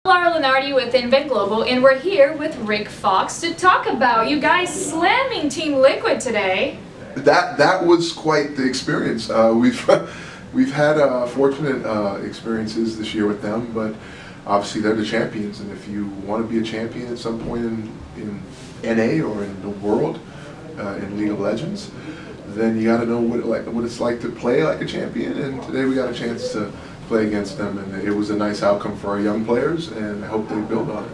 Lara Lunardi with Invent Global, and we're here with Rick Fox to talk about you guys slamming Team Liquid today. That was quite the experience. We've had fortunate experiences this year with them, but obviously they're the champions, and if you want to be a champion at some point in NA or in the world, in League of Legends, then you got to know what it's like to play like a champion. And today we got a chance to play against them, and it was a nice outcome for our young players, and I hope they build on it.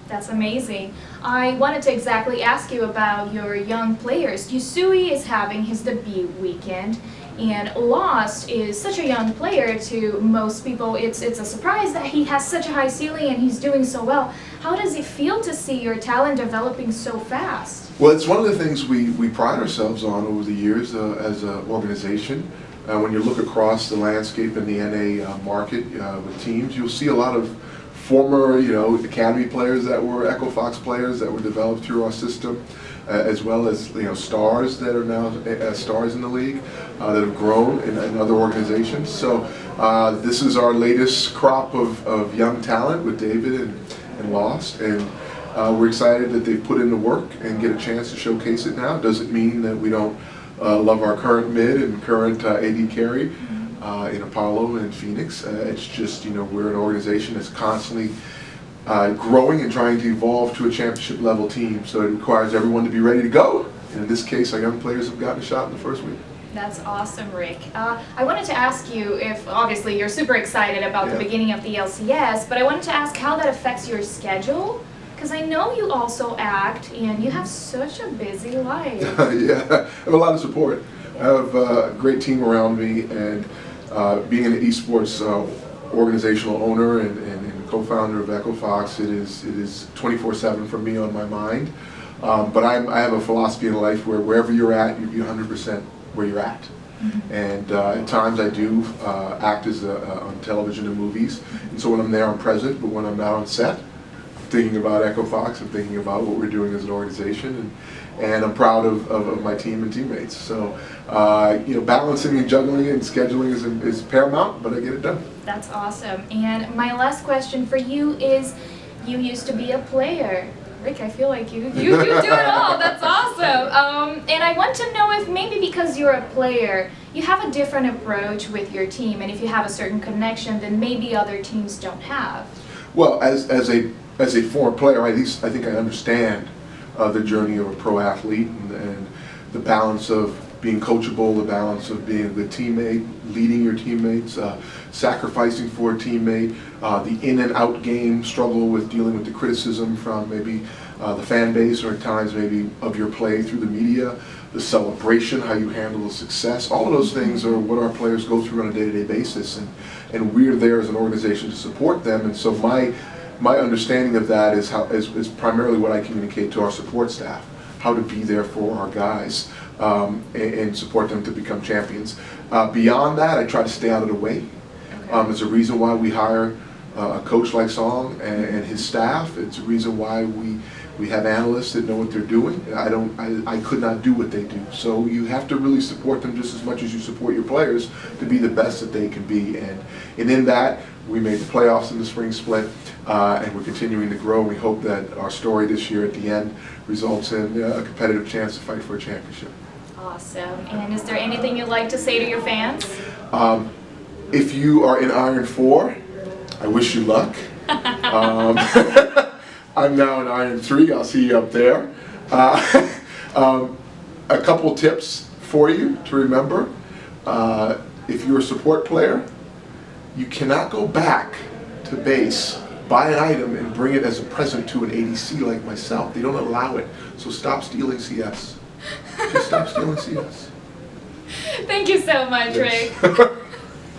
That's amazing. I wanted to exactly ask you about your young players. Yusui is having his debut weekend, and Lost is such a young player to most people. It's a surprise that he has such a high ceiling and he's doing so well. How does it feel to see your talent developing so fast? Well, it's one of the things we pride ourselves on over the years as an organization. When you look across the landscape in the NA market with teams, you'll see a lot of former, academy players that were Echo Fox players that were developed through our system, as well as stars that are now stars in the league that have grown in other organizations. So this is our latest crop of young talent with David and Lost, and we're excited that they've put in the work and get a chance to showcase it now. It doesn't mean that we don't love our current mid and current AD carry in Apollo and Phoenix. It's just, we're an organization that's constantly growing and trying to evolve to a championship level team. So it requires everyone to be ready to go. And in this case, our young players have gotten a shot in the first week. That's awesome, Rick. I wanted to ask you if, obviously, you're super excited about the beginning of the LCS, but I wanted to ask how that affects your schedule. Because I know you also act, and you have such a busy life. Yeah, I have a lot of support. I have a great team around me, and being an esports organizational owner and co-founder of Echo Fox, it is 24/7 for me on my mind. But I have a philosophy in life where wherever you're at, you be 100% where you're at. Mm-hmm. And at times I do act on television and movies, and so when I'm there, I'm present. But when I'm not on set, thinking about Echo Fox and thinking about what we're doing as an organization, and I'm proud of my team and teammates. So, balancing and juggling and scheduling is paramount, but I get it done. That's awesome. And my last question for you is, you used to be a player. Rick, I feel like you do it all. That's awesome. And I want to know if maybe because you're a player, you have a different approach with your team, and if you have a certain connection that maybe other teams don't have. Well, as a former player, at least I think I understand the journey of a pro athlete and the balance of being coachable, the balance of being a good teammate, leading your teammates, sacrificing for a teammate, the in and out game struggle with dealing with the criticism from maybe the fan base, or at times maybe of your play through the media, the celebration, how you handle the success. All of those things are what our players go through on a day-to-day basis, and we're there as an organization to support them. And so my understanding of that is primarily what I communicate to our support staff, how to be there for our guys and support them to become champions. Beyond that, I try to stay out of the way. Okay. There's a reason why we hire a coach like Song and his staff. It's a reason why we have analysts that know what they're doing. I could not do what they do. So you have to really support them just as much as you support your players to be the best that they can be. And in that, we made the playoffs in the spring split, and we're continuing to grow. We hope that our story this year at the end results in a competitive chance to fight for a championship. Awesome. And is there anything you'd like to say to your fans? If you are in Iron 4, I wish you luck. I'm now in Iron 3. I'll see you up there. A couple tips for you to remember. If you're a support player, you cannot go back to base, buy an item, and bring it as a present to an ADC like myself. They don't allow it. So stop stealing CS. Just stop stealing CS. Thank you so much, Rick.